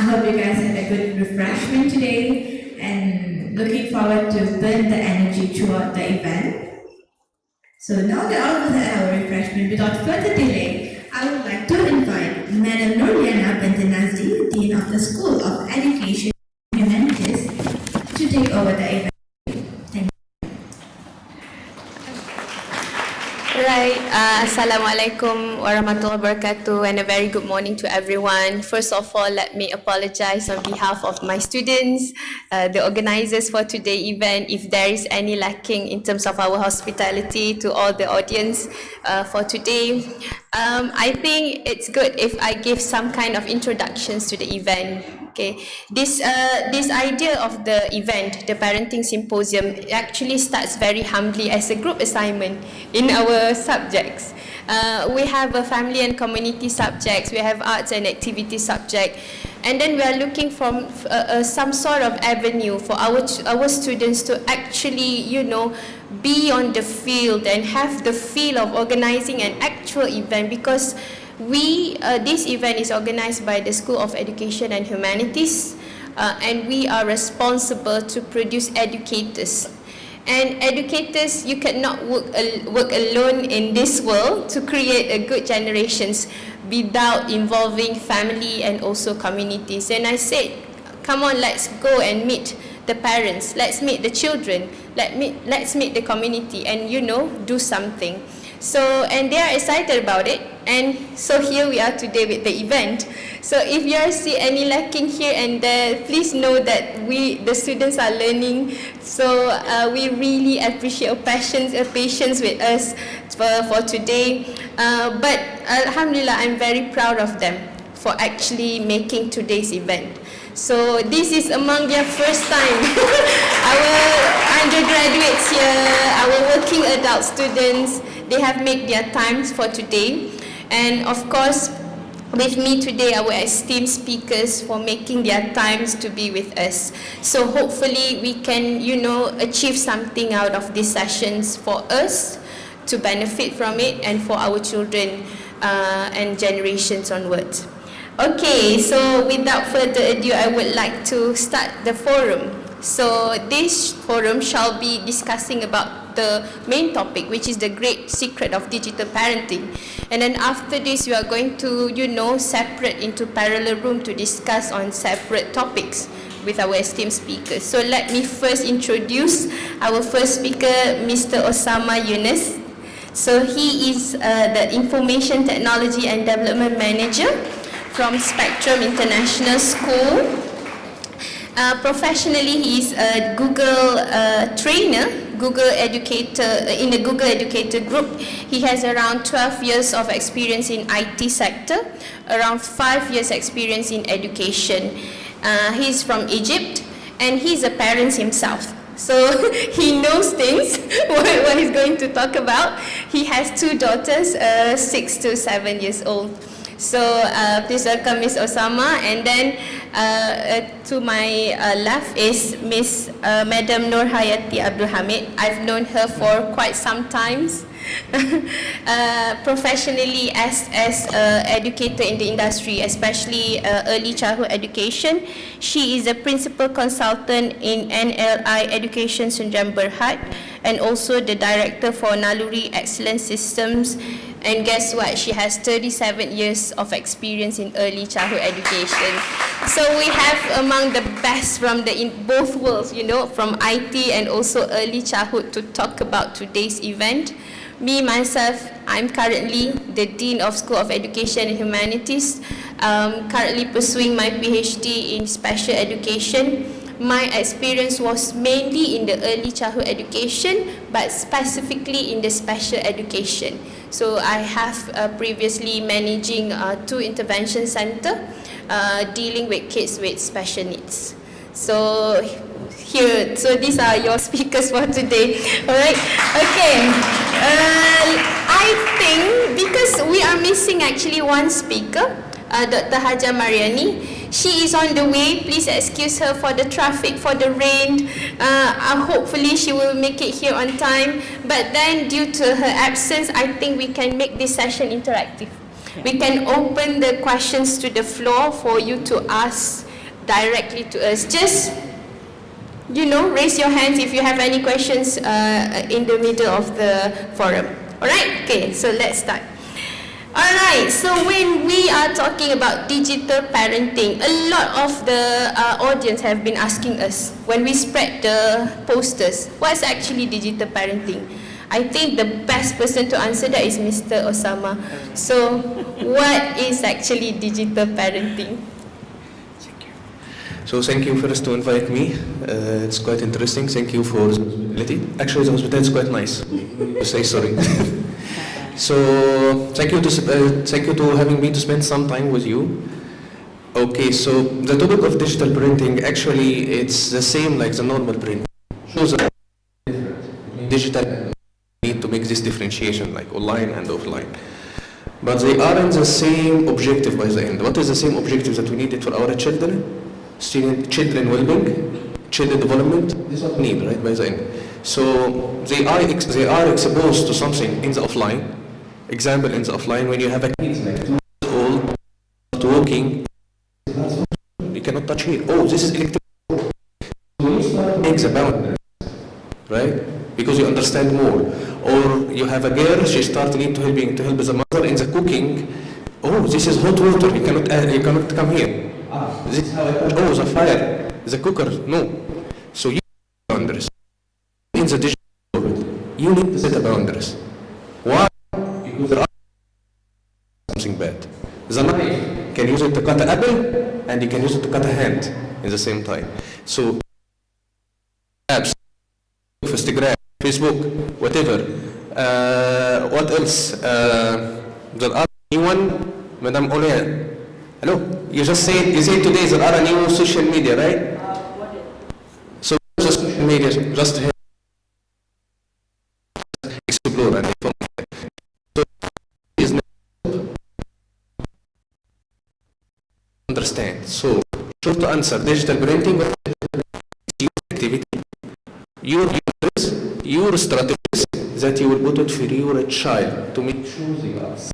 hope you guys had a good refreshment today and looking forward to burn the energy throughout the event. So now that all of us had our refreshment, without further delay, I would like to invite Madam Nuriana Bentanazdi, Dean of the School of Education and Humanities, to take over the event. Right, Assalamualaikum warahmatullahi wabarakatuh, and a very good morning to everyone. First of all, let me apologize on behalf of my students, the organizers for today's event, if there is any lacking in terms of our hospitality to all the audience for today. I think it's good if I give some kind of introductions to the event. Okay, this idea of the event, the Parenting Symposium, actually starts very humbly as a group assignment in our subjects. We have a family and community subjects, we have arts and activity subject, and then we are looking from some sort of avenue for our students to actually, be on the field and have the feel of organizing an actual event, because this event is organized by the School of Education and Humanities, and we are responsible to produce educators. And educators, you cannot work alone in this world to create a good generations without involving family and also communities. And I said, come on, let's go and meet the parents, let's meet the children, let's meet the community, and do something. So, and they are excited about it, and so here we are today with the event. So if you see any lacking here and there, please know that the students are learning. So we really appreciate your patience with us for today. But Alhamdulillah, I'm very proud of them for actually making today's event. So this is among their first time. Our undergraduates here, our working adult students, they have made their times for today. And of course, with me today, our esteemed speakers for making their times to be with us. So hopefully we can, achieve something out of these sessions for us to benefit from it and for our children and generations onwards. Okay, so without further ado, I would like to start the forum. So this forum shall be discussing about the main topic, which is the great secret of digital parenting. And then after this, we are going to, separate into parallel room to discuss on separate topics with our esteemed speakers. So let me first introduce our first speaker, Mr. Osama Yunus. So he is the Information Technology and Development Manager from Spectrum International School. Professionally, he is a Google trainer, Google educator in the Google Educator Group. He has around 12 years of experience in IT sector, around 5 years experience in education. He is from Egypt, and he's a parent himself. So he knows things, what he's going to talk about. He has 2 daughters, 6 to 7 years old. So please welcome Ms. Osama, and then to my left is Miss Madam Nur Hayati Abdul Hamid. I've known her for quite some times. Professionally as an educator in the industry, especially early childhood education. She is a principal consultant in NLI Education Sdn Bhd and also the director for Naluri Excellence Systems. And guess what? She has 37 years of experience in early childhood education. So we have among the best from in both worlds, from IT and also early childhood to talk about today's event. Me, myself, I'm currently the Dean of School of Education and Humanities, currently pursuing my PhD in Special Education. My experience was mainly in the early childhood education, but specifically in the special education. So I have previously managing 2 intervention centers dealing with kids with special needs. So these are your speakers for today. All right. Okay. I think because we are missing actually one speaker, Dr. Haja Mariani. She is on the way. Please excuse her for the traffic, for the rain. Hopefully she will make it here on time. But then due to her absence, I think we can make this session interactive. We can open the questions to the floor for you to ask directly to us. Just, raise your hands if you have any questions in the middle of the forum. Alright? Okay, so let's start. Alright, so when we are talking about digital parenting, a lot of the audience have been asking us when we spread the posters, what's actually digital parenting? I think the best person to answer that is Mr. Osama. So, what is actually digital parenting? So thank you first to invite me. It's quite interesting. Thank you for the hospitality. Actually, the hospitality is quite nice. To say sorry. So thank you to having me to spend some time with you. Okay, so the topic of digital printing, actually it's the same like the normal print. Shows that digital need to make this differentiation like online and offline. But they aren't the same objective by the end. What is the same objective that we needed for our children? Children well-being, children development, this is what we need, right, by the end. So they are exposed to something in the offline. Example, in the offline, when you have a kid like 2 years old, not walking, you cannot touch here. Oh, this is electric. So you start makes a boundary, right? Because you understand more. Or you have a girl, she starts need to help the mother in the cooking. Oh, this is hot water. You cannot come here. This is how the fire, the cooker. No. So you boundaries. In the digital world, you need to set the boundaries. Why? Because there are something bad. The knife can use it to cut an apple, and you can use it to cut a hand in the same time. So apps, Instagram, Facebook, whatever. What else? There are new one, Madam Olea. Hello. You say today there are a new social media, right? So social media just explore and inform. So is understand. So short answer: digital printing is your activity, your uses, your strategies that you will put it for your child to make sure they are safe.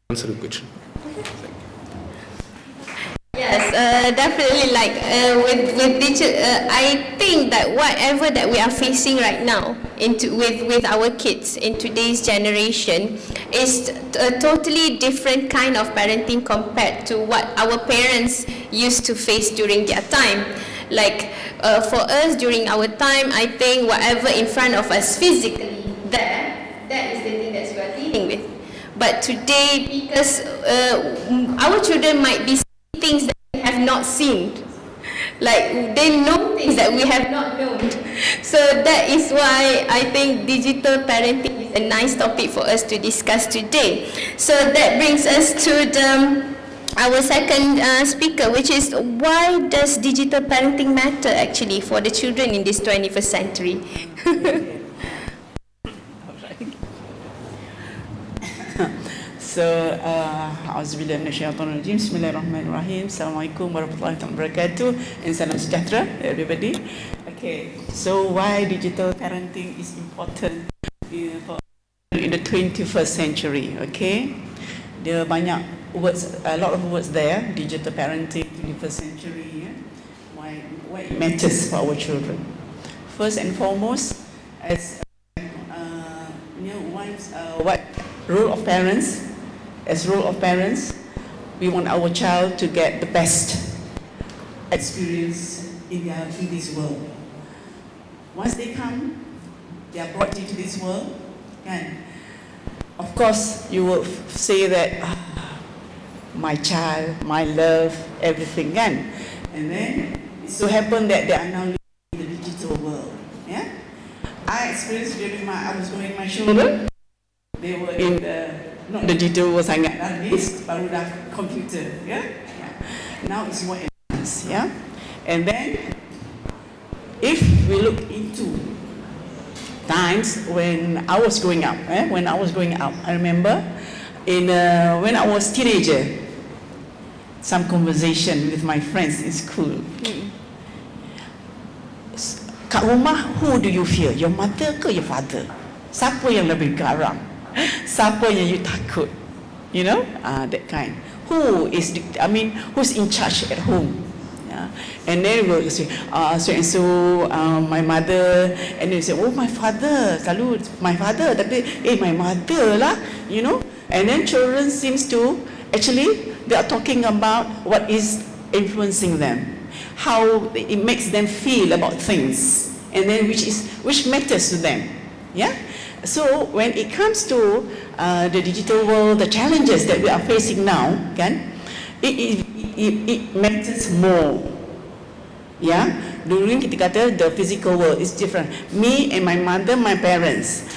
Answer the question. Yes, definitely. Like with digital, I think that whatever that we are facing right now with our kids in today's generation is a totally different kind of parenting compared to what our parents used to face during their time. Like for us during our time, I think whatever in front of us physically that is the thing that we are dealing with. But today, because our children might be seeing things that we have not seen, like they know things that we have not known. So that is why I think digital parenting is a nice topic for us to discuss today. So that brings us to our second speaker, which is why does digital parenting matter actually for the children in this 21st century? So, Auzubillah minasyaitonirrajim. Bismillahirrahmanirrahim. Assalamualaikum warahmatullahi wabarakatuh. And salam sejahtera, everybody. Okay, so why digital parenting is important in the 21st century? Okay, there are banyak words, a lot of words there. Digital parenting, 21st century. Yeah? Why it matters for our children? First and foremost, as what role of parents? As role of parents, we want our child to get the best experience in this world. Once they come, they are brought into this world, and of course you will say that my child, my love, everything, and then it so happened that they are now living in the digital world. Yeah, I experienced during I was growing my children. They were in not the digital was sangat advanced, baru dah computer, yeah? Now it's more advanced, yeah? And then, if we look into times when I was growing up, I remember when I was teenager, some conversation with my friends in school. Kat rumah, who do you fear? Your mother ke your father? Siapa yang lebih garang? Siapa yang you takut? You know, that kind. Who's in charge at home? Yeah. And then we'll say, so and so, my mother, and then you say, oh, my father, selalu my father, tapi my mother lah, you know. And then children seems to, actually, they are talking about what is influencing them, how it makes them feel about things, and then which matters to them. Yeah. So when it comes to the digital world, the challenges that we are facing now, it matters more. Yeah, during kita kata the physical world is different. Me and my mother, my parents,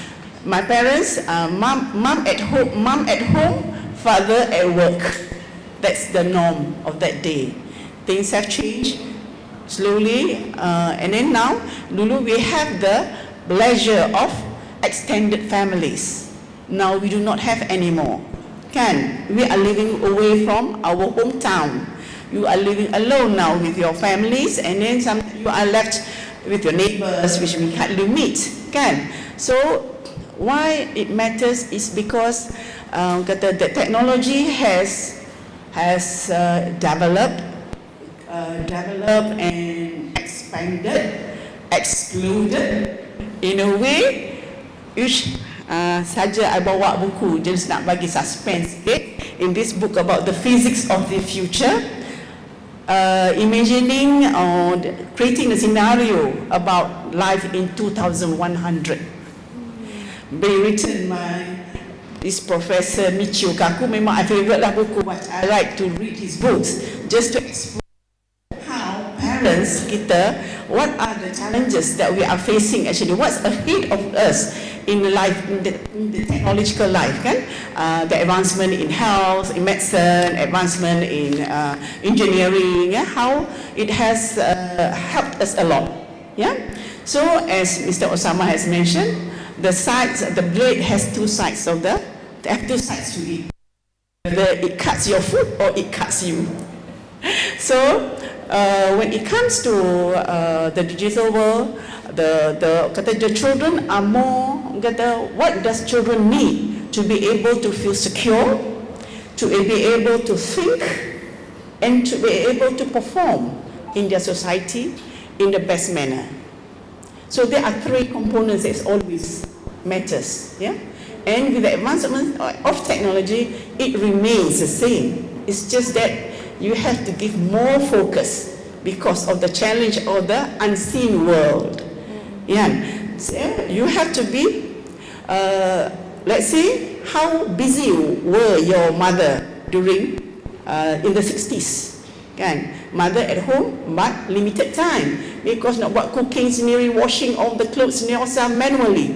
mom at home, father at work. That's the norm of that day. Things have changed slowly, and then now, dulu we have the pleasure of extended families. Now we do not have anymore. We are living away from our hometown. You are living alone now with your families, and then you are left with your neighbors, which we hardly meet. So why it matters is because the technology has developed and exploded in a way which saja I bawa buku just nak bagi suspense sikit in this book about the physics of the future, imagining or creating a scenario about life in 2100, being written by this Professor Michio Kaku. Memang my favorite lah buku, but I like to read his books just to explore how parents kita, what are the challenges that we are facing actually, what's ahead of us in life, in the technological life, the advancement in health, in medicine, advancement in engineering, how it has helped us a lot. So as Mr. Osama has mentioned, the blade has two sides to it. Whether it cuts your foot or it cuts you. So when it comes to the digital world, the children are more, what does children need to be able to feel secure, to be able to think, and to be able to perform in their society in the best manner. So there are three components that always matters. And with the advancement of technology, it remains the same. It's just that you have to give more focus because of the challenge of the unseen world. So you have to be, let's see, how busy were your mother during in the 60s? Mother at home, but limited time because nak buat cooking sendiri, washing all the clothes sendiri yourself manually.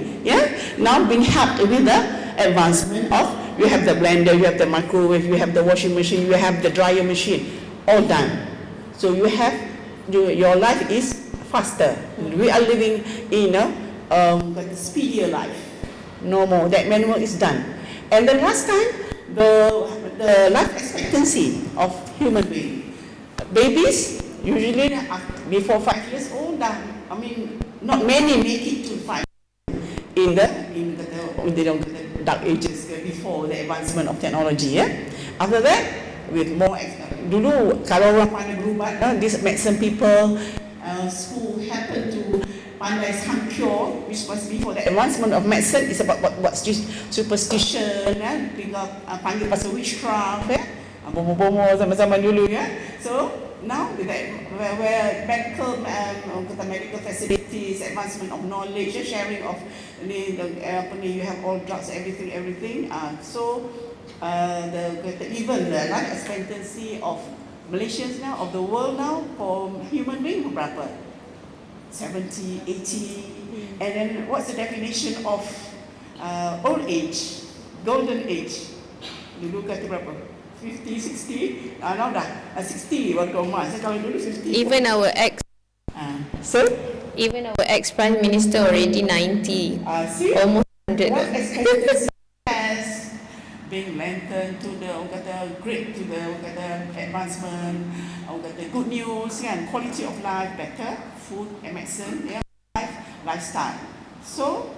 Now being helped with the advancement of, you have the blender, you have the microwave, you have the washing machine, you have the dryer machine, all done. So you have, your life is faster. We are living in a speedier life. No more, that manual is done. And the last time, the life expectancy of human being. Babies, usually before 5 years old, not many make it to 5 in the dark ages before the advancement of technology. After that, with more, dulu kalau orang pandai berubat, these medicine people who happen to pandai some cure, which was before the advancement of medicine, is about what superstition, panggil pasal witchcraft, bomo-bomo zaman-zaman dulu. So now with that, where medical facilities, advancement of knowledge, sharing of you have all drugs, everything. So even the life expectancy of Malaysians now, of the world now, for human being, berapa? 70, 80. And then what's the definition of old age, golden age? Dulu kata berapa? 50, 60, now dah 60 baru koma. Saya kalau dulu 50. Even our ex-Prime Minister already 90, almost 100. What expectancy has been lengthened to the great, to the advancement, good news, quality of life better, food and medicine, lifestyle. So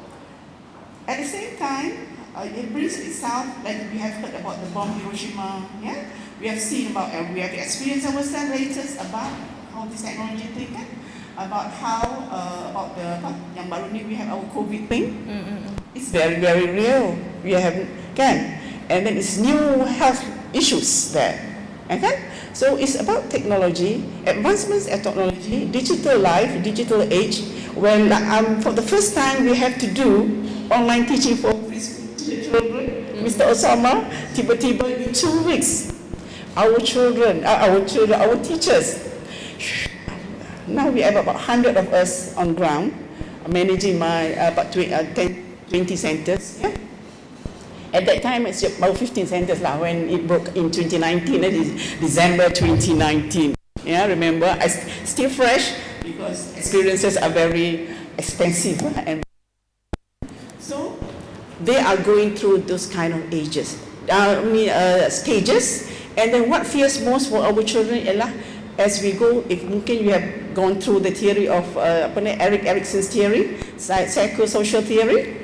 at the same time, It brings itself, like we have heard about the bomb Hiroshima, yeah? We have seen about, we have experienced ourselves latest about how this technology taken, about how, about the, yang baru ni we have our COVID thing. It's very, very real. We have, can. And then it's new health issues there. Okay? So it's about technology, advancements in technology, digital life, digital age, when for the first time we have to do online teaching for children. Mr. Osama, tiba-tiba in 2 weeks, our teachers, now we have about 100 of us on ground, managing my about 20 centers. Yeah? At that time, it's about 15 centers when it broke in 2019, December 2019. Yeah, remember, I still fresh because experiences are very expensive. And so they are going through those kind of stages. And then what fears most for our children ialah as we go, if mungkin you have gone through the theory of Erik Erikson's theory, psychosocial theory,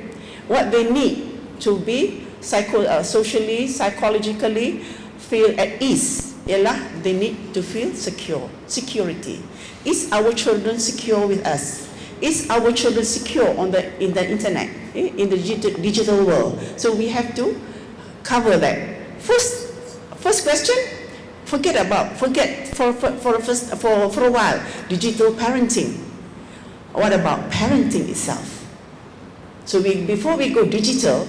what they need to be socially, psychologically feel at ease ialah they need to feel security. Is our children secure with us? Is our children secure in the internet, in the digital world? So we have to cover that. First question, forget for a while digital parenting. What about parenting itself? So before we go digital,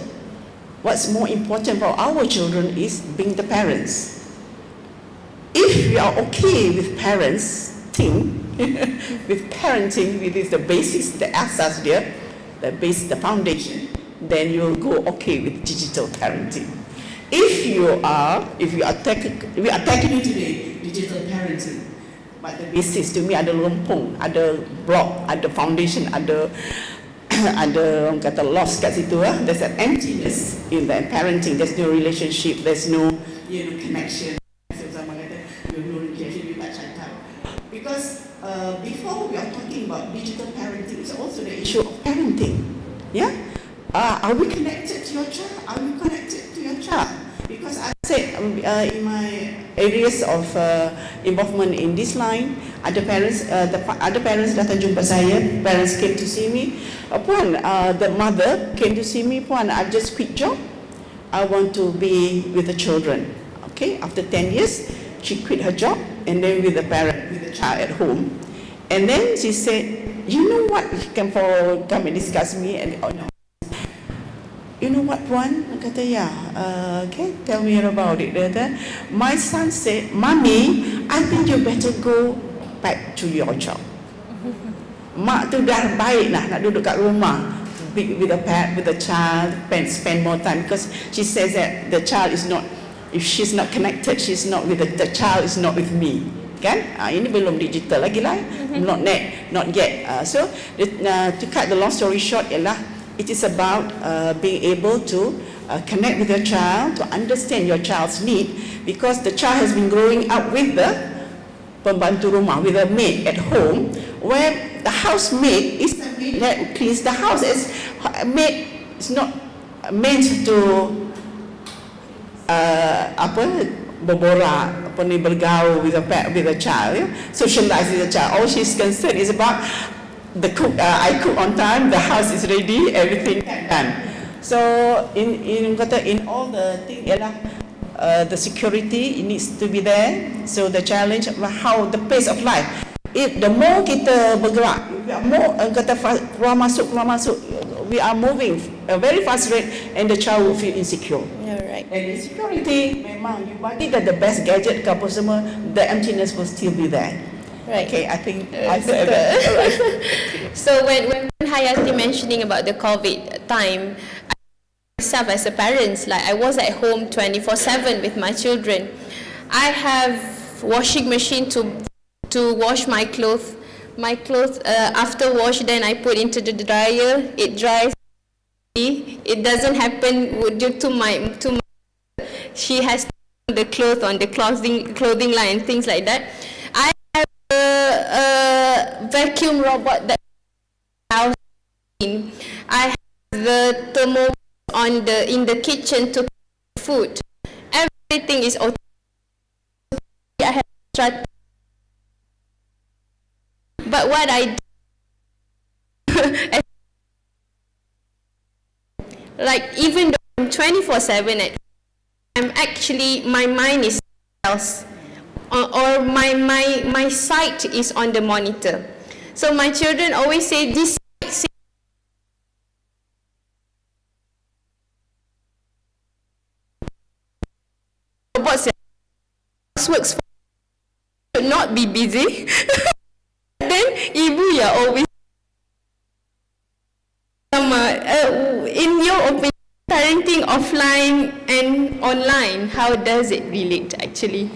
what's more important for our children is being the parents. If we are okay with parenting, with the basics, the asas there, the foundation, then you'll go okay with digital parenting. We are tackling today digital parenting, but the basics to me ada lempung, ada block, ada foundation, ada orang kata loss kat situ. There's an emptiness in the parenting. There's no relationship. There's no connection. Because before we are talking about digital parenting, it's also the issue of parenting. Yeah, are we connected to your child? Are we connected to your child? Because I said in my areas of involvement in this line, other parents datang jumpa saya. Parents came to see me. Puan, the mother came to see me. Puan, I've just quit job. I want to be with the children. Okay, after 10 years, she quit her job and then with the child at home. And then she said, you know what? She come and discuss me and no. You know what, Puan? I kata, yeah. Okay, tell me about it. My son said, Mommy, I think you better go back to your job. Mak tu dah baik lah nak duduk kat rumah with the child, spend more time, because she says that the child is not, if she's not connected, she's not with the child is not with me. Kan? Ini belum digital lagi lah. Not yet. So to cut the long story short ialah it is about being able to connect with your child, to understand your child's need, because the child has been growing up with the pembantu rumah, with a maid at home, where the housemaid is the maid that cleans the house. Maid is not meant to berborak, bergaul with a child, socialize with a child. All she's concerned is about the cook. I cook on time, the house is ready, everything done. So in all the thing, the security, it needs to be there. So the challenge, how the pace of life. The more kita bergerak, more keluar masuk, we are moving a very fast rate, and the child will feel insecure. Yeah, right. And insecurity, memang you bagi that the best gadget ke apa semua, the emptiness will still be there. Right. Okay, I think So when Hayati mentioning about the COVID time, I myself as a parent, like I was at home 24/7 with my children. I have washing machine to wash my clothes. After wash, then I put into the dryer. It dries. It doesn't happen due to my she has the clothes on the clothing line, things like that. I have a vacuum robot that house. I have the thermos in the kitchen to cook food. Everything is automatic. I have tried, but what I do, like even though I'm 24/7 at, I'm actually, my mind is else, or my sight is on the monitor. So my children always say this robots works for, should not be busy. Then ibu ya always in your opinion, parenting offline and online, how does it relate actually?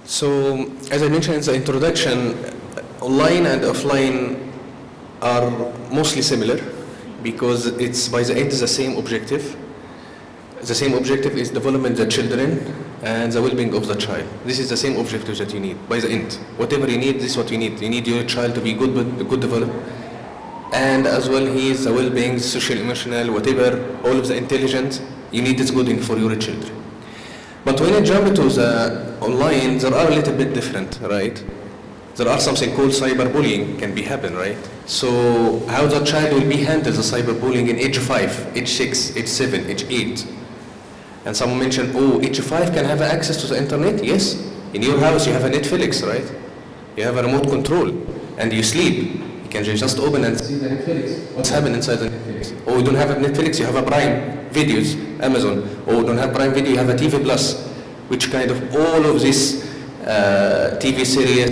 So, as I mentioned in the introduction, online and offline are mostly similar because it's by the end the same objective. The same objective is development of the children and the well-being of the child. This is the same objective that you need by the end. Whatever you need, this is what you need. You need your child to be good developed, and as well he is the well-being, social, emotional, whatever, all of the intelligence, you need it good in for your children. But when you jump to the online, there are a little bit different, right? There are something called cyberbullying can be happen, right? So how the child will be handled the cyberbullying in age 5, age 6, age 7, age 8. And someone mentioned, oh, age 5 can have access to the internet? Yes. In your house you have a Netflix, right? You have a remote control and you sleep. You can just open and see the Netflix. What's happening inside the Netflix? Oh, you don't have a Netflix, you have a Prime Videos, Amazon. Oh, you don't have Prime Video, you have a TV Plus. Which kind of all of this TV series,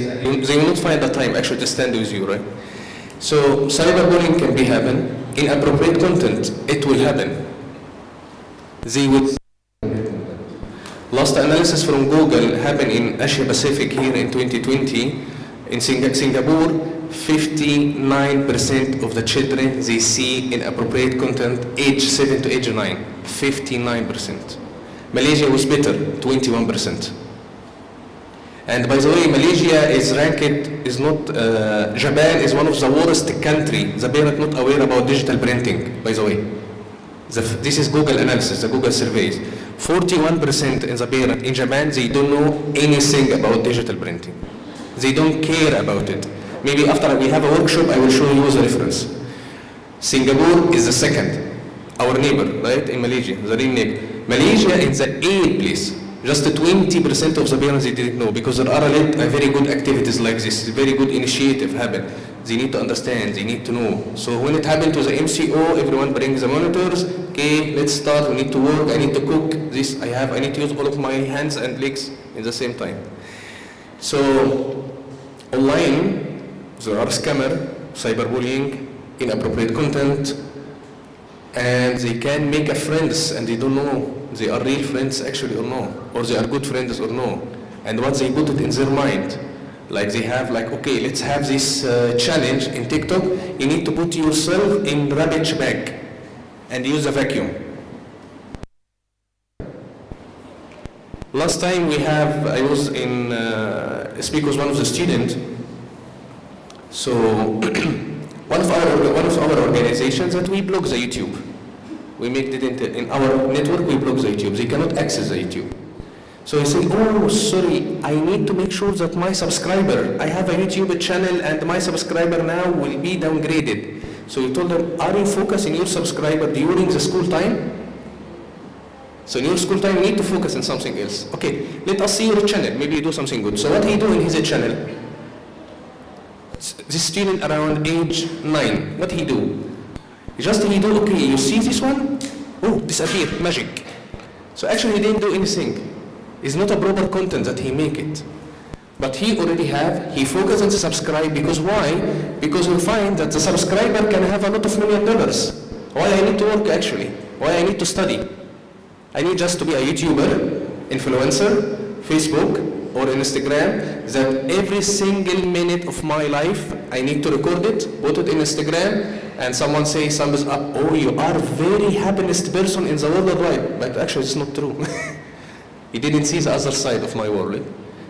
they will not find the time actually to stand with you, right? So cyberbullying can be happen. Inappropriate content, it will happen. They will. Last analysis from Google happened in Asia Pacific here in 2020. In Singapore, 59% of the children they see inappropriate content age 7 to age 9. 59%. Malaysia was better, 21%. And by the way, Malaysia is ranked, is not, Japan is one of the worst country. The parents not aware about digital printing, by the way. This is Google analysis, the Google surveys. 41% in the parent in Japan, they don't know anything about digital printing. They don't care about it. Maybe after we have a workshop, I will show you the reference. Singapore is the second, our neighbor, right, in Malaysia, the real neighbor. Malaysia is the 8th place. Just 20% of the parents they didn't know because there are a very good activities like this, very good initiative happen. They need to understand, they need to know. So when it happened to the MCO, everyone brings the monitors. Okay, let's start. We need to work. I need to cook. This I need to use all of my hands and legs in the same time. So online, there are scammer, cyberbullying, inappropriate content, and they can make a friends and they don't know they are real friends actually or no, or they are good friends or no, and what they put it in their mind. Like they have like, okay, let's have this challenge in TikTok. You need to put yourself in rubbish bag and use a vacuum. Last time I was in, speak with one of the students. So one of our organizations that we block the YouTube. We make it in our network, we block the YouTube. They cannot access the YouTube. So he said, oh, sorry, I need to make sure that my subscriber, I have a YouTube channel and my subscriber now will be downgraded. So he told them, are you focusing your subscriber during the school time? So in your school time, you need to focus on something else. Okay, let us see your channel, maybe you do something good. So what he do in his channel? This student around age 9, what he do? He do, okay, you see this one? Oh, disappear, magic. So actually he didn't do anything. It's not a proper content that he make it. But he already he focused on the subscribe because why? Because we find that the subscriber can have a lot of $1 million. Why I need to work actually? Why I need to study? I need just to be a YouTuber, influencer, Facebook, or Instagram, that every single minute of my life, I need to record it, put it in Instagram, and someone say thumbs up, oh, you are very happiest person in the world, right? But actually it's not true. He didn't see the other side of my world.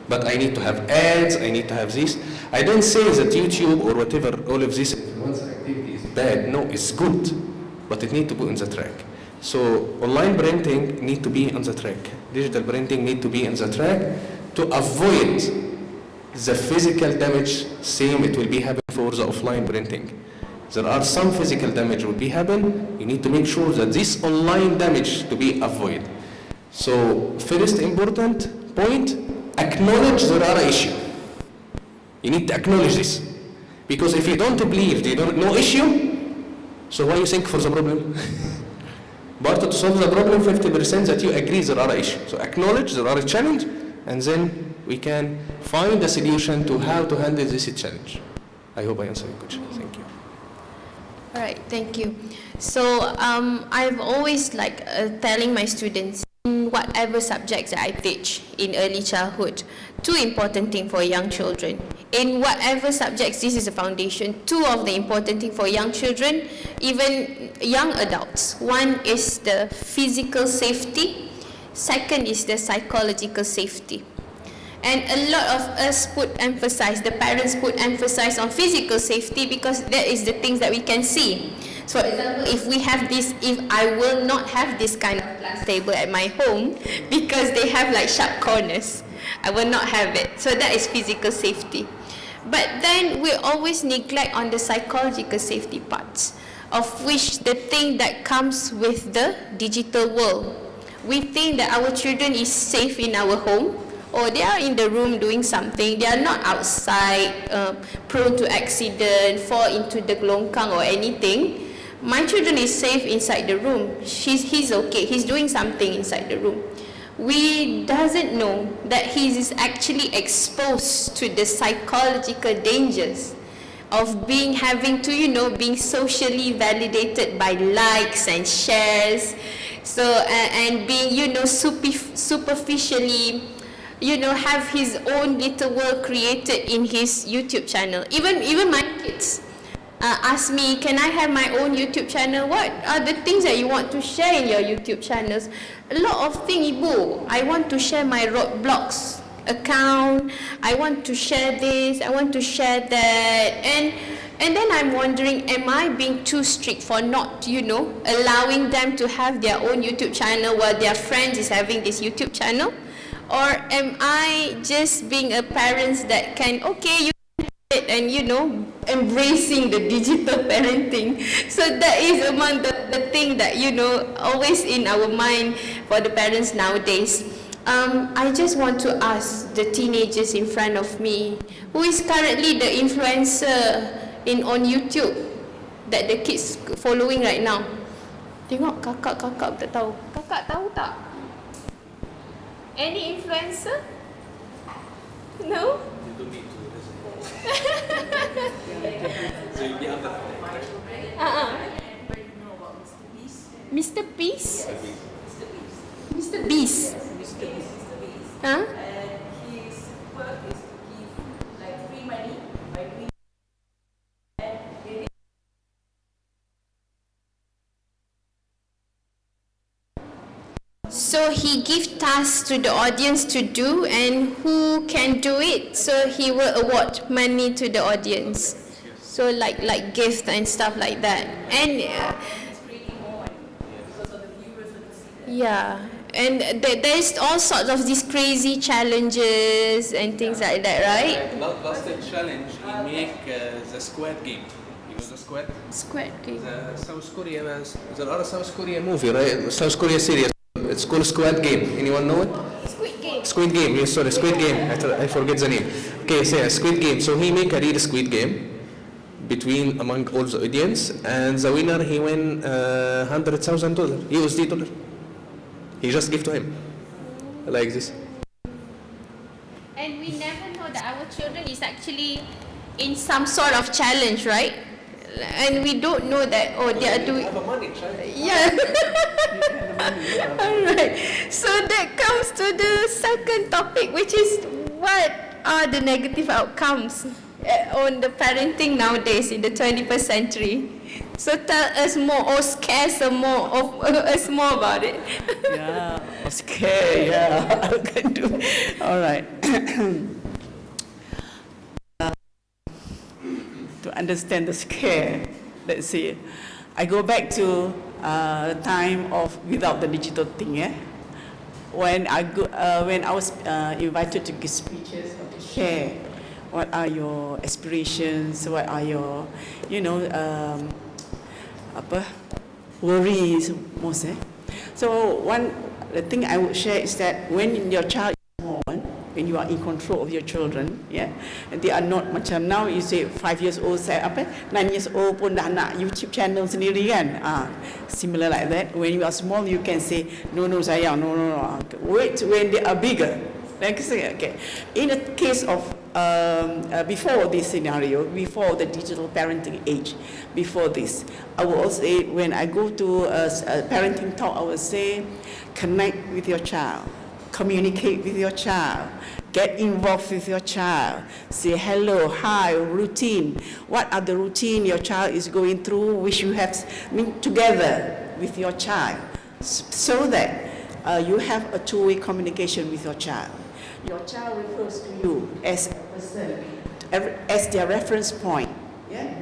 But I need to have ads, I need to have this. I don't say that YouTube or whatever, all of these influence activities bad. No, it's good, but it need to be on the track. So online printing need to be on the track. Digital printing need to be on the track to avoid the physical damage. Same, it will be happening for the offline printing. There are some physical damage will be happen. You need to make sure that this online damage to be avoided. So first important point, acknowledge there are issue. You need to acknowledge this. Because if you don't believe they don't no issue, so why you think for the problem? But to solve the problem, 50% that you agree there are issue. So acknowledge there are a challenge, and then we can find a solution to how to handle this challenge. I hope I answered your question. Thank you. All right, thank you. So I've always telling my students in whatever subjects that I teach in early childhood, two important things for young children. In whatever subjects, this is a foundation. Two of the important things for young children, even young adults. One is the physical safety. Second is the psychological safety. And a lot of us the parents put emphasis on physical safety because that is the things that we can see. So for example, if I will not have this kind of glass table at my home because they have sharp corners, I will not have it. So that is physical safety. But then we always neglect on the psychological safety parts, of which the thing that comes with the digital world. We think that our children is safe in our home, or they are in the room doing something, they are not outside, prone to accident, fall into the longkang or anything. My children is safe inside the room. He's okay, he's doing something inside the room. We doesn't know that he is actually exposed to the psychological dangers of being socially validated by likes and shares. So and being superficially have his own little world created in his YouTube channel. Even my kids ask me, can I have my own YouTube channel? What are the things that you want to share in your YouTube channels? A lot of things, Ibu. I want to share my Roblox account. I want to share this. I want to share that. And then I'm wondering, am I being too strict for not, allowing them to have their own YouTube channel while their friends is having this YouTube channel? Or am I just being a parent that can, you can have it and, embracing the digital parenting? So that is among the thing that, always in our mind for the parents nowadays. I just want to ask the teenagers in front of me, who is currently the influencer on YouTube that the kids following right now? Tengok kakak tak tahu. Kakak tahu tak? Any influencer? No? Mr. Beast? Mr. Beast? Huh? His work is to give free money by doing So he gives tasks to the audience to do, and who can do it, so he will award money to the audience. So like gift and stuff like that. And yeah, and there's all sorts of these crazy challenges and things like that, right? Last challenge, he make the Squid Game. You know the Squid? Squid Game. The South Korea, there are a South Korea movie, right? South Korea series. It's called Squid Game. Anyone know it? Squid Game. Squid Game. Yes, sorry, Squid Game. I forget the name. Okay, so yeah, Squid Game. So he make a real Squid Game among all the audience, and the winner he win $100,000 USD dollar. He just give to him like this. And we never know that our children is actually in some sort of challenge, right? And we don't know that, they are doing... Have a money, right? Yeah. Alright. So that comes to the second topic, which is what are the negative outcomes on the parenting nowadays in the 21st century. So tell us more, or scare some more of us more about it. Yeah, scare, yeah. I can do. All right. To understand the scare, let's say. I go back to the time of without the digital thing, when I was invited to give speeches or to share what are your aspirations, what are your, worries most. So the thing I would share is that when your child is born, when you are in control of your children, and they are not macam now you say 5 years old, 9 years old pun dah nak YouTube channel sendiri kan, similar like that. When you are small, you can say no sayang, no. Wait when they are bigger. Like I say, okay. In the case of before this scenario, before the digital parenting age, before this, I will also say when I go to a parenting talk, I will say connect with your child. Communicate with your child, get involved with your child, say hello, hi, routine. What are the routine your child is going through, which you have together with your child, so that you have a two-way communication with your child. Your child refers to you as a person, as their reference point,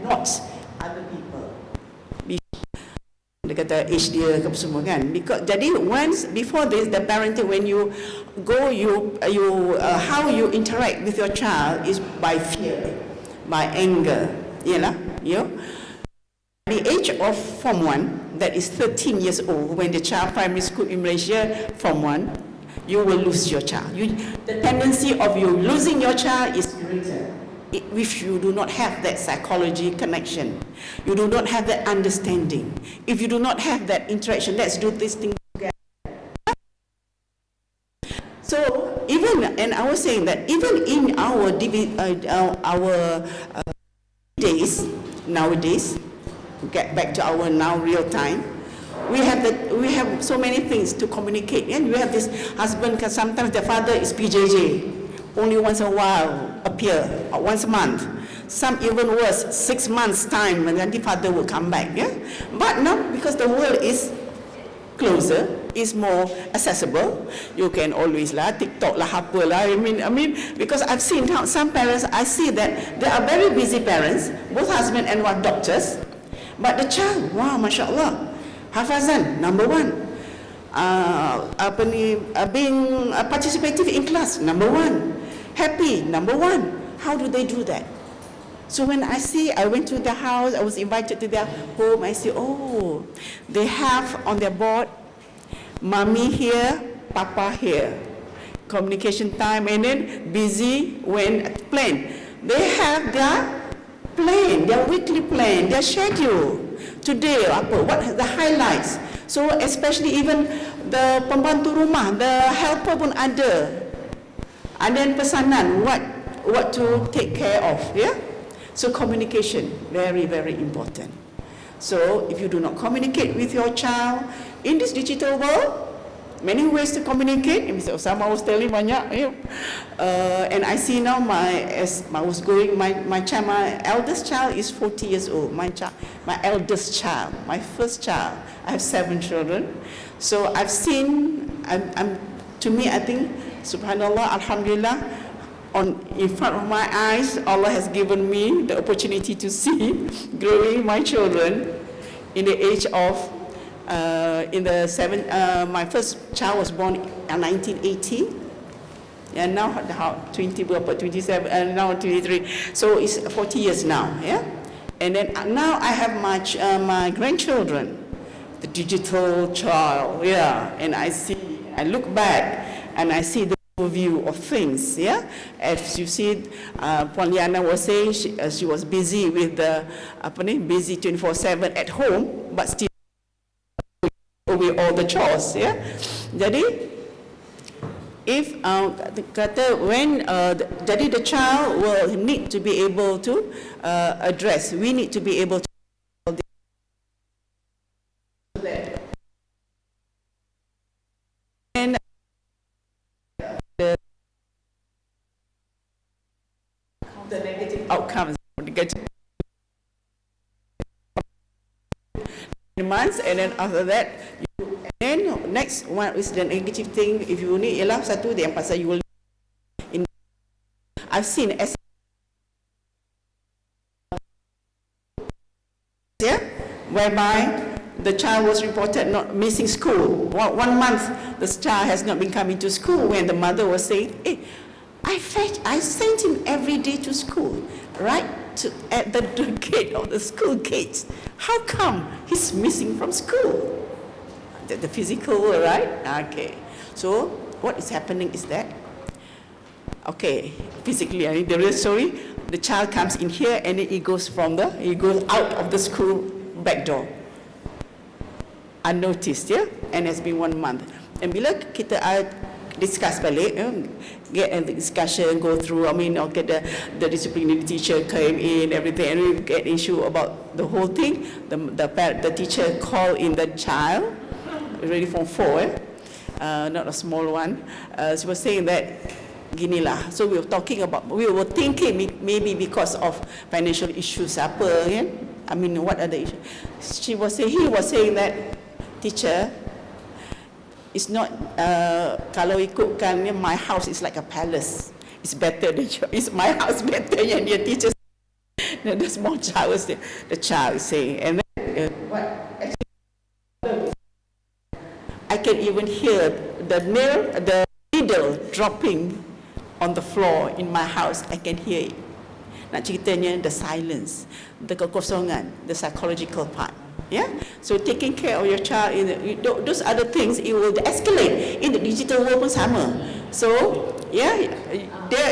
not other people. Dia kata age dia ke semua kan. Because jadi once before this, the parenting, when you go, how you interact with your child is by fear, by anger, the age of Form 1, that is 13 years old, when the child primary school in Malaysia, Form 1, you will lose your child. The tendency of you losing your child is greater if you do not have that psychology connection, you do not have that understanding, if you do not have that interaction, let's do this thing together. So and I was saying that even in our days, nowadays, get back to our now real time, we have so many things to communicate. And we have this husband, sometimes the father is PJJ. Only once in a while appear, once a month. Some even worse, 6 months time, and then the father will come back. But now, because the world is closer, is more accessible, you can always TikTok apa I mean, because I've seen some parents, I see that they are very busy parents, both husband and wife doctors, but the child, wow, mashallah, hafazan, number 1. Being participative in class, number 1. Happy, number 1. How do they do that? So when I went to the house, I was invited to their home, I see, oh, they have on their board, mommy here, papa here. Communication time, and then busy when plan. They have their plan, their weekly plan, their schedule. Today, what the highlights. So especially even the pembantu rumah, the helper pun ada. And then pesanan, what to take care of, So communication, very, very important. So if you do not communicate with your child in this digital world, many ways to communicate. Mr. Osama was telling banyak, and I see now my eldest child is 40 years old. My eldest child, my first child. I have 7 children, so I've seen. To me, I think, Subhanallah, Alhamdulillah, in front of my eyes, Allah has given me the opportunity to see growing my children in the age of. My first child was born in 1980, and now 27, and now 23. So it's 40 years now, And then now I have my grandchildren, the digital child, And I look back and I see the overview of things, As you see, Puan Liana was saying she was busy with busy 24/7 at home, but still with all the chores, Jadi, if jadi the child will need to be able to address. We need to be able to. And the negative outcomes, months, and then after that, next one is the negative thing. If you need satu yang pasal you will. I've seen whereby the child was reported not missing school. 1 month, the child has not been coming to school, when the mother was saying, hey, I sent him every day to school, right at the gate of the school gates. How come he's missing from school? The physical, right? Okay. So what is happening is that, okay, physically, the real story, the child comes in here and then he goes out of the school back door. Unnoticed, yeah? And it's been 1 month. And bila kita discuss balik, get a discussion, go through, okay, the disciplinary teacher came in, everything, and we get issue about the whole thing. The teacher called in the child, already from 4, not a small one. She was saying that, ginilah. So we were thinking maybe because of financial issues, apa, kan? What are the issues? He was saying that, teacher, it's not, kalau ikutkan, my house is like a palace. It's better than is my house better than your teacher? The small child was there. The child is saying, and then, I can even hear the needle dropping on the floor in my house. I can hear it. Nak ceritanya, the silence, the kekosongan, the psychological part. Yeah, so taking care of your child, those other things, it will escalate. In the digital world pun sama. So yeah,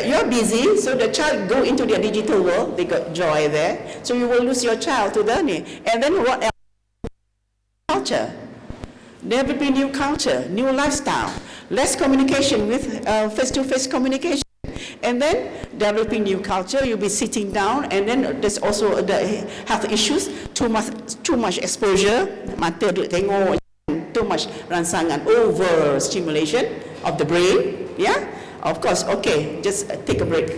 you're busy, so the child go into their digital world, they got joy there. So you will lose your child to the and then what else? Culture. There will be new culture, new lifestyle, less communication with face-to-face communication. And then developing new culture, you'll be sitting down, and then there's also the health issues, too much exposure, mata tengok, too much rangsangan, over stimulation of the brain. Yeah, of course. Okay, just take a break.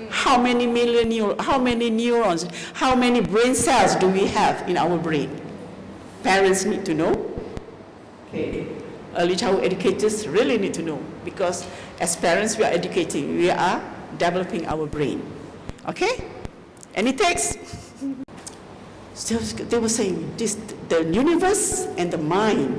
How many neurons, how many brain cells do we have in our brain? Parents need to know. Okay. Early childhood educators really need to know, because as parents we are educating, we are developing our brain. Okay? Any text? So they were saying the universe and the mind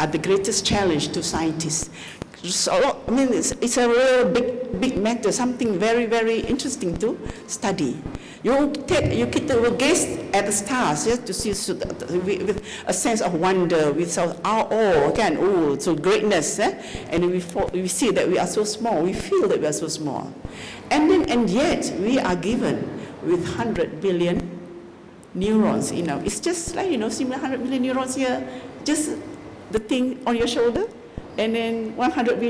are the greatest challenge to scientists. So, it's a real big matter, something very, very interesting to study. You will gaze at the stars, yes, to see with a sense of wonder, with awe, so greatness, and we see that we are so small. We feel that we are so small, and yet we are given with 100 billion neurons. It's just like 100 billion neurons here, just the thing on your shoulder. And then 100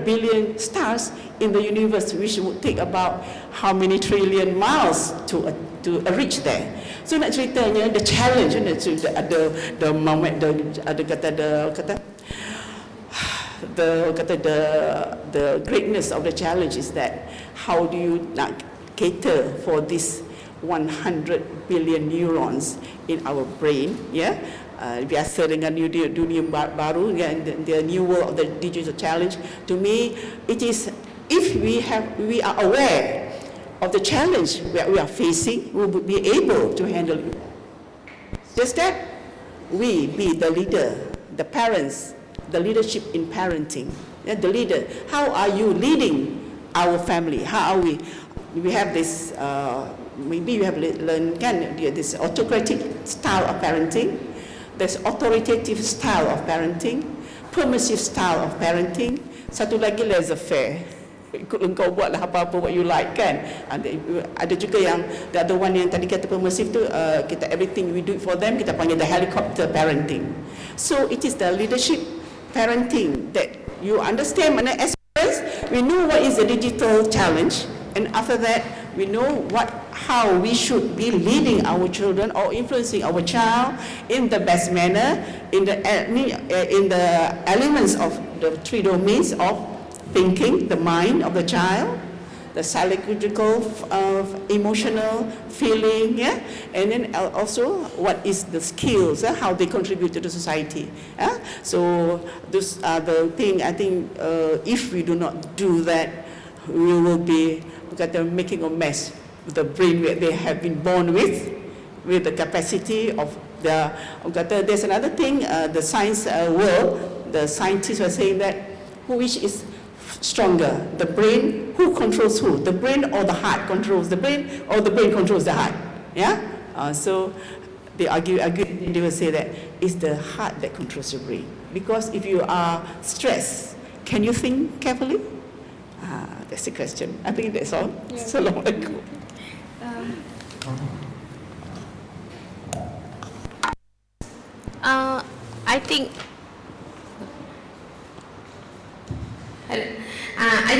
billion stars in the universe, which would take about how many trillion miles to reach there. So nak ceritanya, the challenge, the moment, the greatness of the challenge is that how do you not cater for this 100 billion neurons in our brain, yeah? Biasa dengan dunia baru, the new world of the digital challenge. To me, it is, if we are aware of the challenge that we are facing, we will be able to handle it. Just that we be the leader, the parents, the leadership in parenting. The leader, how are you leading our family? How are we? We have this, maybe you have learned this autocratic style of parenting. There's authoritative style of parenting, permissive style of parenting. Satu lagi laissez-faire. Ikut engkau buatlah apa-apa what you like, kan? Ada juga yang the other one yang tadi kata permissive tu, kita everything we do it for them, kita panggil the helicopter parenting. So it is the leadership parenting that you understand. And as parents, we know what is the digital challenge, and after that, we know how we should be leading our children or influencing our child in the best manner, in the elements of the 3 domains of thinking, the mind of the child, the psychological, emotional, feeling, yeah, and then also what is the skills, how they contribute to the society. So those are the thing. I think if we do not do that, we will be making a mess. The brain that they have been born with, with the capacity of there's another thing, the science world, the scientists were saying that which is stronger, the brain, who controls who? The brain or the heart controls the brain, or the brain controls the heart? Yeah? So they argue, they will say that it's the heart that controls your brain. Because if you are stressed, can you think carefully? That's the question. I think that's all. Yeah. Assalamualaikum. I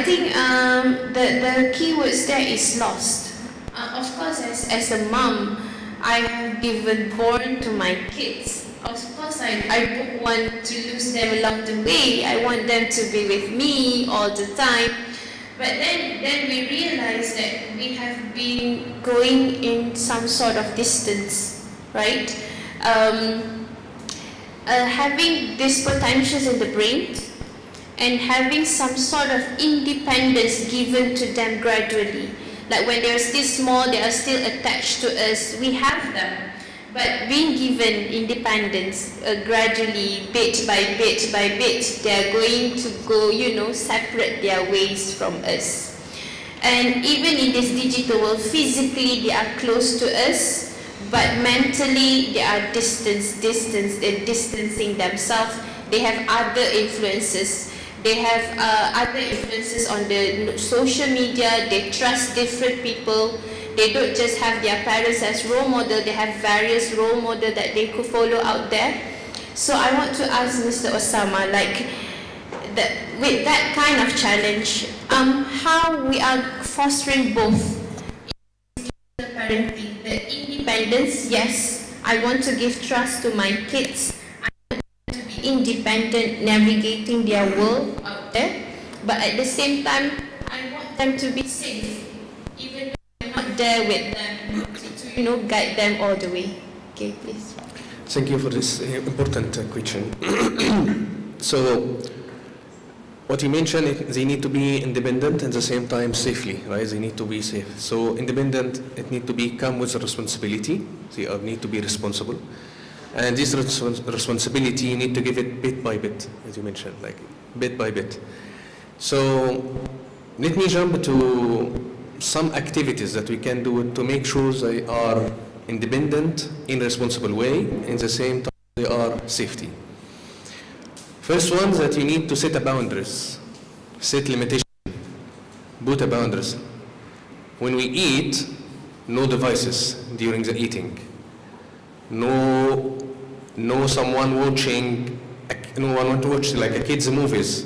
think the key words there is lost. Of course, as a mom, I have given born to my kids. Of course, I don't want to lose them along the way. I want them to be with me all the time. But then we realize that we have been going in some sort of distance, right? Having these potentials in the brain and having some sort of independence given to them gradually. Like when they are still small, they are still attached to us. We have them, but being given independence gradually, bit by bit by bit, they are going to go, separate their ways from us. And even in this digital world, physically they are close to us, but mentally they are they're distancing themselves. They have other influences. They have other influences on the social media. They trust different people. They don't just have their parents as role model. They have various role models that they could follow out there. So I want to ask Mr. Osama, with that kind of challenge, how we are fostering both parenting, the independence. Yes, I want to give trust to my kids. Independent, navigating their world out there, but at the same time, I want them to be safe, even though I'm not there with them to guide them all the way. Okay, please. Thank you for this important question. So, what you mentioned, they need to be independent and at the same time safely, right? They need to be safe. So, independent, it need to come with a responsibility. They need to be responsible. And this responsibility, you need to give it bit by bit, as you mentioned, like bit by bit. So let me jump to some activities that we can do to make sure they are independent in a responsible way, in the same time they are safety. First one is that you need to set a boundaries, set limitation, put a boundaries. When we eat, no devices during the eating. No someone watching, no one want to watch like a kids movies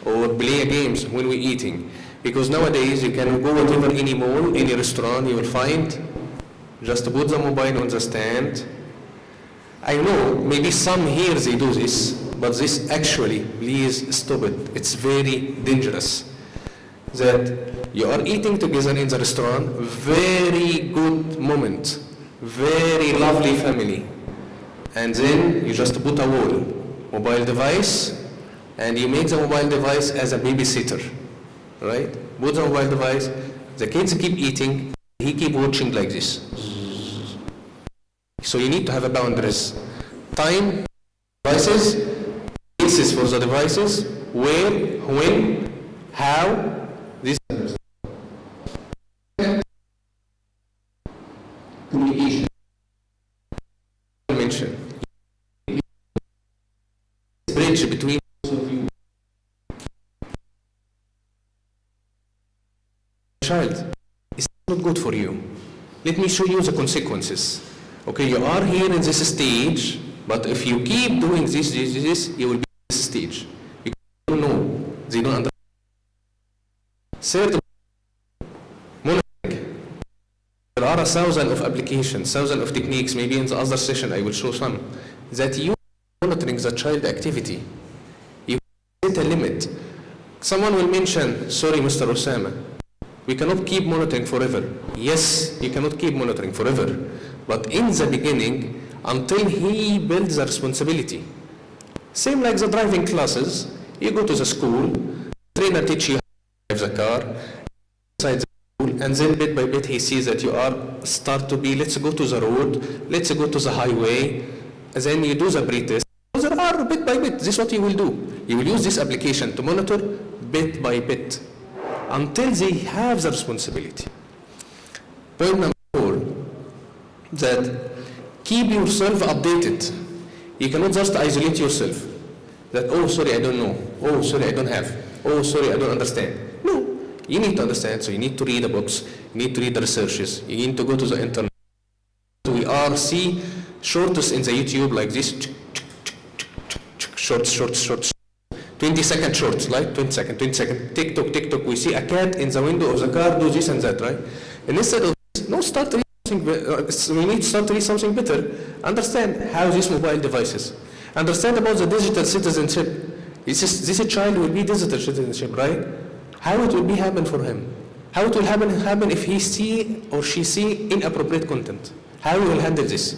or play games when we're eating. Because nowadays you can go whatever, any mall, any restaurant, you will find, just put the mobile on the stand. I know, maybe some here they do this, but this actually, please stop it. It's very dangerous. That you are eating together in the restaurant, very good moment. Very lovely family, and then you just put a wall, mobile device, and you make the mobile device as a babysitter, right? Put the mobile device, the kids keep eating, he keep watching like this. So you need to have a boundaries. Time, devices, places for the devices, where, when, how, this. Communication. Mention. Bridge between both of you. Child, it's not good for you. Let me show you the consequences. Okay, you are here in this stage, but if you keep doing this, you will be in this stage. You don't know. They don't understand. Third, there are 1,000 of applications, 1,000 of techniques. Maybe in the other session I will show some. That you are monitoring the child activity. You set a limit. Someone will mention, sorry Mr. Osama, we cannot keep monitoring forever. Yes, you cannot keep monitoring forever. But in the beginning, until he builds the responsibility. Same like the driving classes. You go to the school, trainer teach you how to drive the car, inside the school, and then bit by bit he sees that you are start to be, let's go to the road, let's go to the highway, and then you do the pre-test. So there are bit by bit, this is what you will do. You will use this application to monitor bit by bit until they have the responsibility. Point number 4, that keep yourself updated. You cannot just isolate yourself. That, oh, sorry, I don't know. Oh, sorry, I don't have. Oh, sorry, I don't understand. No, you need to understand, so you need to read the books, you need to read the researches, you need to go to the internet. We are see shorts in the YouTube like this, shorts, 20-second shorts, like 20 second, TikTok, we see a cat in the window of the car, do this and that, right? And instead of this, no, start reading something, we need to start reading something better. Understand how these mobile devices, understand about the digital citizenship. This child will be digital citizenship, right? How it will be happen for him? How it will happen if he see or she see inappropriate content? How he will handle this?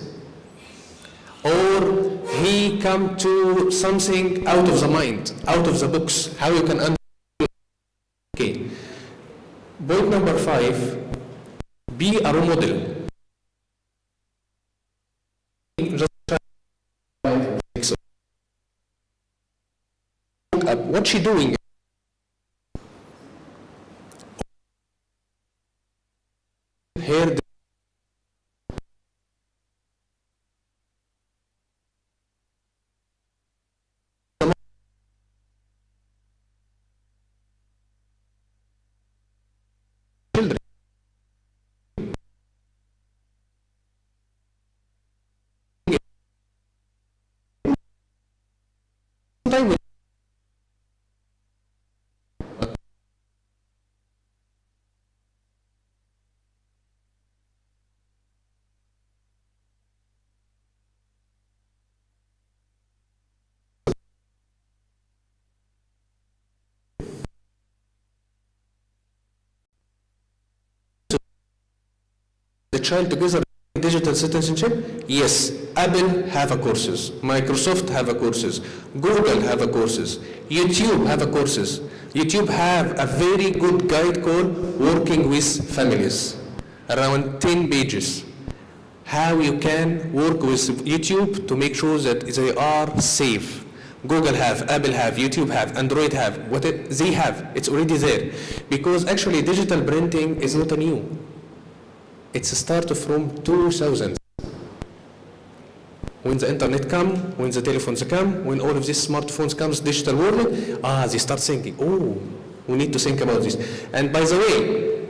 Or he come to something out of the mind, out of the books, how you can understand. Okay. Point number 5, be a role model. What she doing? Here. Children. The child together digital citizenship? Yes, Apple have a courses, Microsoft have a courses, Google have a courses, YouTube have a courses. YouTube have a very good guide called Working with Families, around 10 pages. How you can work with YouTube to make sure that they are safe. Google have, Apple have, YouTube have, Android have, they have, it's already there. Because actually digital printing is not new. It's a start from 2000. When the internet come, when the telephones come, when all of these smartphones comes, digital world, they start thinking, oh, we need to think about this. And by the way,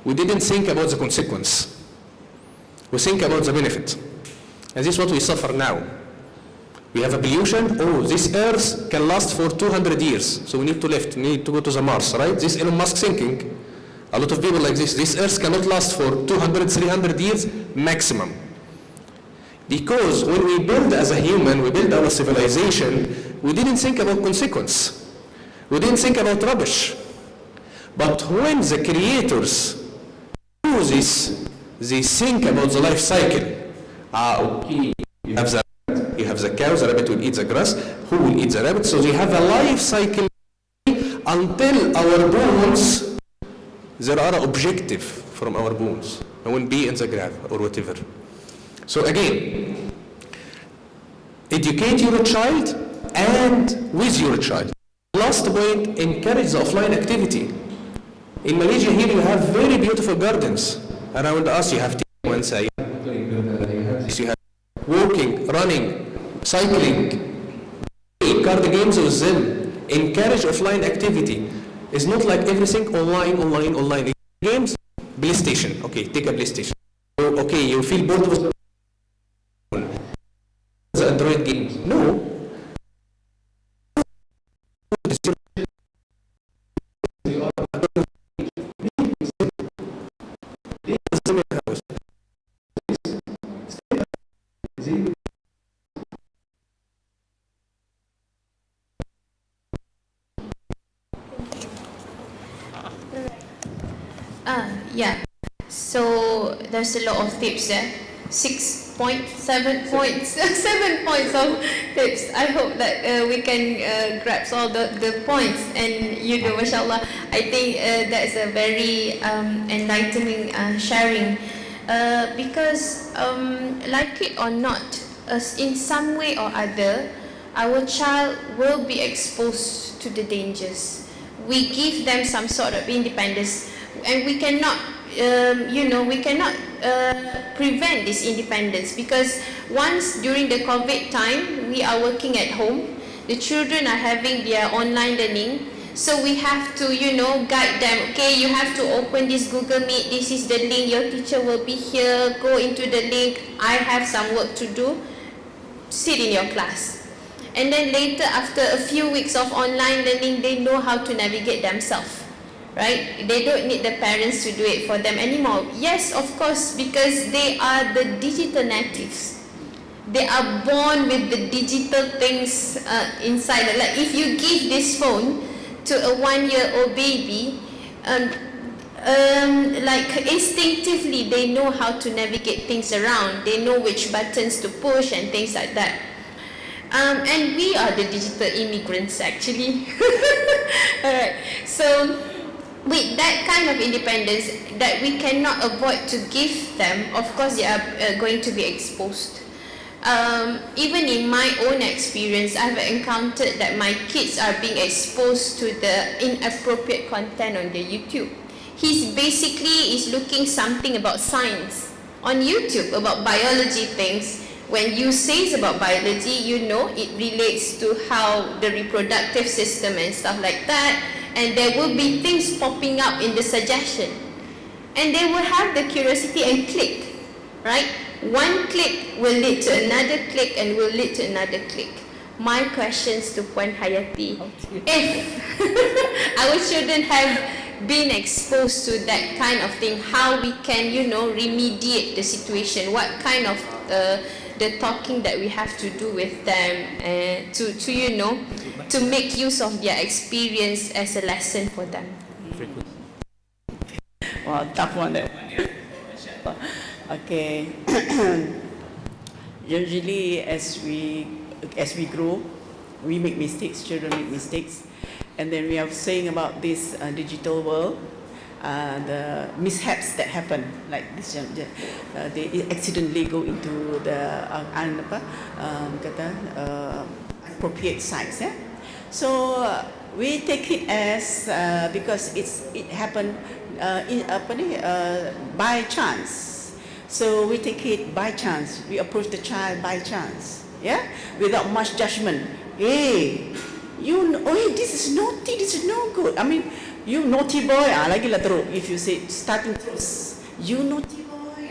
we didn't think about the consequence. We think about the benefit. And this is what we suffer now. We have a pollution, this earth can last for 200 years, so we need to lift, we need to go to the Mars, right? This Elon Musk thinking. A lot of people like this earth cannot last for 200, 300 years maximum. Because when we build as a human, we build our civilization, we didn't think about consequence. We didn't think about rubbish. But when the creators do this, they think about the life cycle. Okay, you have the cow, the rabbit will eat the grass, who will eat the rabbit? So they have a life cycle until our bones, there are objective from our bones. I won't be in the grave or whatever. So again, educate your child and with your child. Last point, encourage the offline activity. In Malaysia here you have very beautiful gardens. Around us you have you have walking, running, cycling, card games with them. Encourage offline activity. It's not like everything online. Games, PlayStation. Okay, take a PlayStation. Okay, you feel bored with the Android games. No. Yeah. So there's a lot of tips there. 6 points, 7 points, 7 points of tips. I hope that we can grasp all the points, and mashallah, I think that's a very enlightening sharing, because like it or not, in some way or other, our child will be exposed to the dangers. We give them some sort of independence, and we cannot we cannot prevent this independence, because once during the COVID time, we are working at home, the children are having their online learning, so we have to guide them. Okay, you have to open this Google Meet, this is the link, your teacher will be here, go into the link, I have some work to do, sit in your class. And then later, after a few weeks of online learning, they know how to navigate themselves, right? They don't need the parents to do it for them anymore. Yes, of course, because they are the digital natives. They are born with the digital things inside. Like if you give this phone to a 1-year-old baby, like instinctively they know how to navigate things around. They know which buttons to push and things like that. And we are the digital immigrants actually. Alright, so with that kind of independence that we cannot avoid to give them, of course they are going to be exposed. Even in my own experience, I've encountered that my kids are being exposed to the inappropriate content on the YouTube. He's basically looking something about science on YouTube, about biology things. When you say about biology, it relates to how the reproductive system and stuff like that, and there will be things popping up in the suggestion, and they will have the curiosity and click, right? One click will lead to another click and will lead to another click. My questions to Puan Hayati, if our children have been exposed to that kind of thing, how we can remediate the situation, what kind of the talking that we have to do with them, to make use of their experience as a lesson for them. Well, tough one there. Okay. Usually, as we grow, we make mistakes. Children make mistakes, and then we are saying about this digital world. The mishaps that happen, like this, they accidentally go into the appropriate sites. Yeah? So we take it as because it happened by chance. So we take it by chance. We approach the child by chance, yeah, without much judgment. Hey, this is naughty. This is no good. I mean. You naughty boy, lagi lah teruk. If you say starting close, you naughty boy,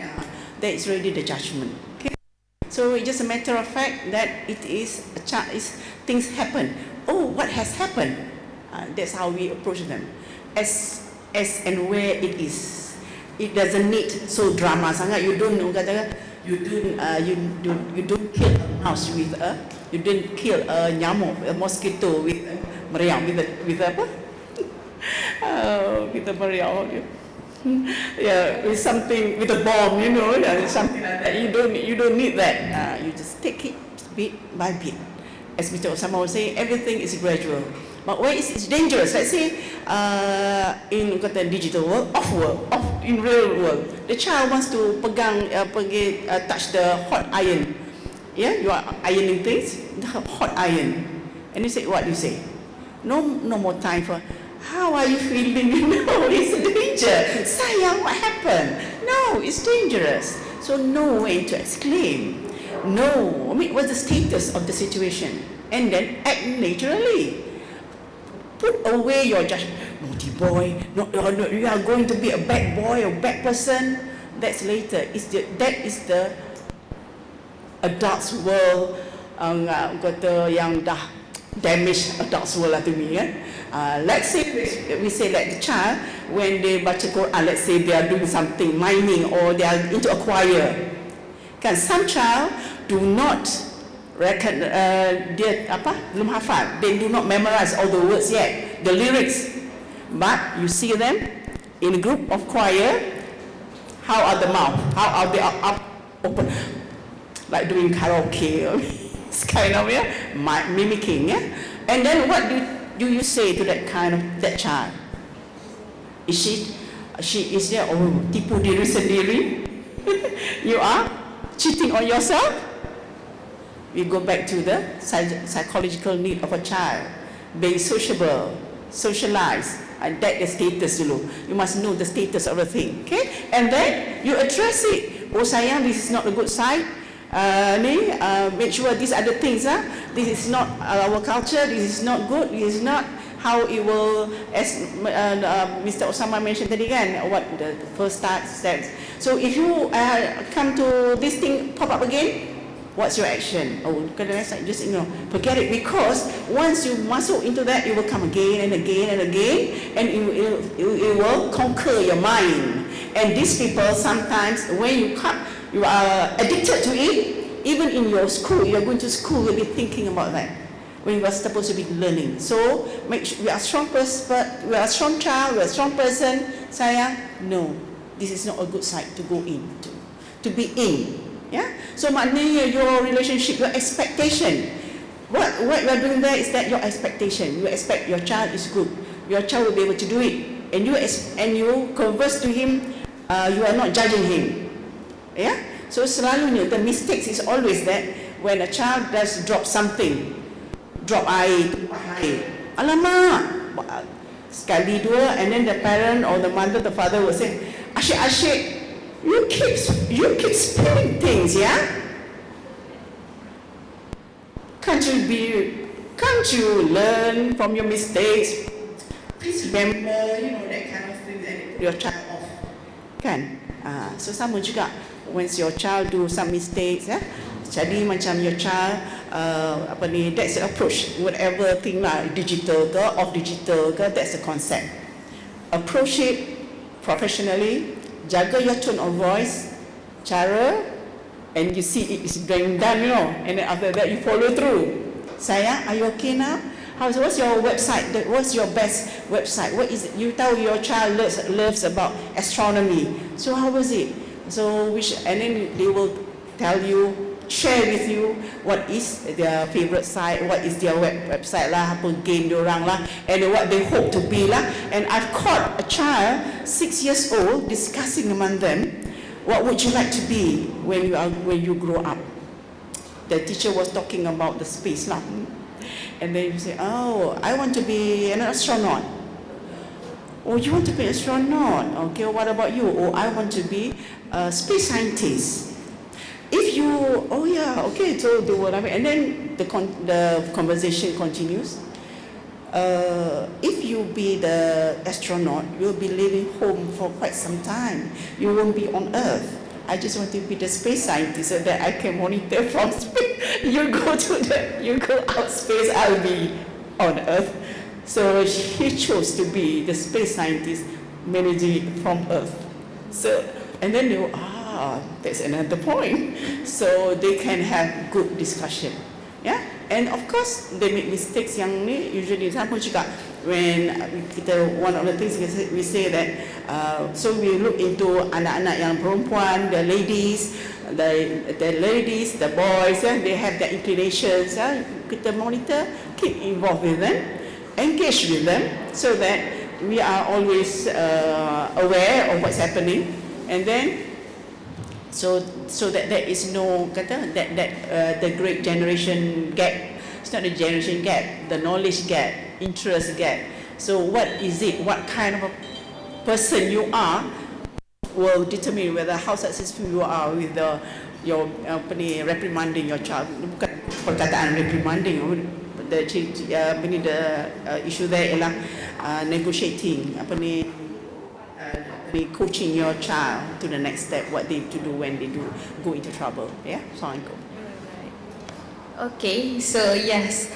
that is already the judgment. Okay, so it's just a matter of fact that it is things happen. Oh, what has happened? That's how we approach them, as and where it is. It doesn't need so drama sangat. You don't kill a mouse with you don't kill a nyamuk, a mosquito with meriam, with apa? With a barrier, yeah, with something, with a bomb, something like that. You don't need that. You just take it bit by bit. As Mr. Osama was saying, everything is gradual. But where it's dangerous, let's say in digital world, in real world, the child wants to touch the hot iron. Yeah, you are ironing things, the hot iron, and you say, what do you say? No more time for. How are you feeling? It's a danger. Sayang, what happened? No, it's dangerous. So know when to exclaim. Know, what's the status of the situation? And then act naturally. Put away your judgment. Naughty boy, you are going to be a bad boy, a bad person. That's later. That is the adults world yang dah damaged adults world lah to me. Let's say we say like the child, when they baca Quran, let's say they are doing something, mining, or they are into a choir. Some child do not reckon, belum hafal, they do not memorize all the words yet, the lyrics. But you see them in a group of choir, how are the mouth, how are they up open? like doing karaoke, it's kind of mimicking, yeah. And then what do you say to that child? She is there, oh, tipu diri sendiri. You are cheating on yourself. We go back to the psychological need of a child, being sociable, socialize, and that is status dulu. You must know the status of the thing, okay? And then you address it. Oh sayang, this is not a good side. Make sure these other things. This is not our culture. This is not good. This is not how it will, as Mr. Osama mentioned tadi kan, what the first steps. So if you come to this thing pop up again, what's your action? Oh, just forget it, because once you muscle into that, it will come again and again and again, and it will conquer your mind. And these people sometimes, when you are addicted to it, even in your school, you are going to school, you'll be thinking about that when you are supposed to be learning. So make sure we are strong person, we are a strong child, we are a strong person. Sayang, no, this is not a good side to go into, to be in. Yeah. So maknanya your relationship, your expectation. What you are doing there is that your expectation. You expect your child is good. Your child will be able to do it, and you converse to him. You are not judging him. Yeah. So selalunya the mistakes is always that when a child does drop something, drop air, alamak, sekali dua, and then the parent or the mother, the father will say, asyik. You keep spilling things, yeah? Can't you learn from your mistakes? Please remember, that kind of thing that your child off. Kan? So sama juga, once your child do some mistakes, jadi macam your child, that's the approach, whatever thing lah, digital ke, off digital ke, that's the concept. Approach it professionally. Jaga your tone of voice, cara, and you see it is being done, and then after that you follow through. Sayang, are you okay now? What's your website? What's your best website? What is it? You tell your child loves about astronomy. So how was it? So and then they will tell you, share with you what is their favorite site, what is their website lah, apa game diorang lah, and what they hope to be lah. And I've caught a child 6 years old discussing among them, what would you like to be when you grow up? The teacher was talking about the space lah, and then you say, oh, I want to be an astronaut. Oh, you want to be an astronaut? Okay, what about you? Oh, I want to be a space scientist. If you, oh yeah, okay, so they will, and then the conversation continues. If you be the astronaut, you'll be living home for quite some time. You won't be on Earth. I just want to be the space scientist so that I can monitor from space. You go out space, I'll be on Earth. So he chose to be the space scientist managing from Earth. So, and then they will, that's another point. So they can have good discussion. Yeah? And of course, they make mistakes yang ni usually sama juga when one of the things we say that so we look into anak-anak yang perempuan, the ladies, the boys, they have their inclinations. Kita monitor, keep involved with them, engage with them, so that we are always aware of what's happening, and then so that there is no the great generation gap. It's not a generation gap, the knowledge gap, interest gap. So what is it? What kind of a person you are will determine whether how successful you are with your reprimanding your child. Bukan perkataan reprimanding. The issue there ialah negotiating coaching your child to the next step, what they to do when they do go into trouble. Yeah, Assalamualaikum. Okay, so yes,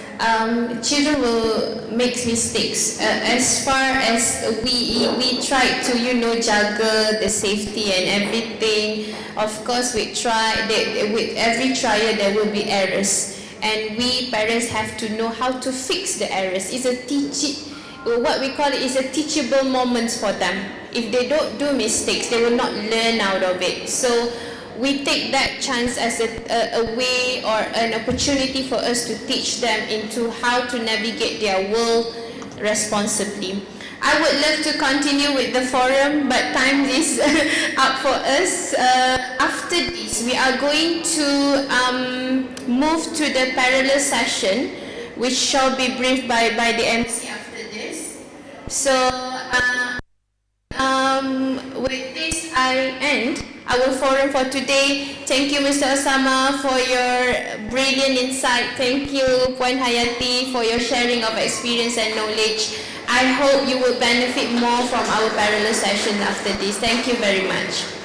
children will make mistakes. As far as we try to jaga the safety and everything. Of course, we try that with every trial there will be errors, and we parents have to know how to fix the errors. It's what we call it is a teachable moment for them. If they don't do mistakes, they will not learn out of it. So we take that chance as a way or an opportunity for us to teach them into how to navigate their world responsibly. I would love to continue with the forum, but time is up for us. After this, we are going to move to the parallel session, which shall be briefed by the MC after this. So, with this, I end our forum for today. Thank you, Mr. Osama, for your brilliant insight. Thank you, Puan Hayati, for your sharing of experience and knowledge. I hope you will benefit more from our parallel session after this. Thank you very much.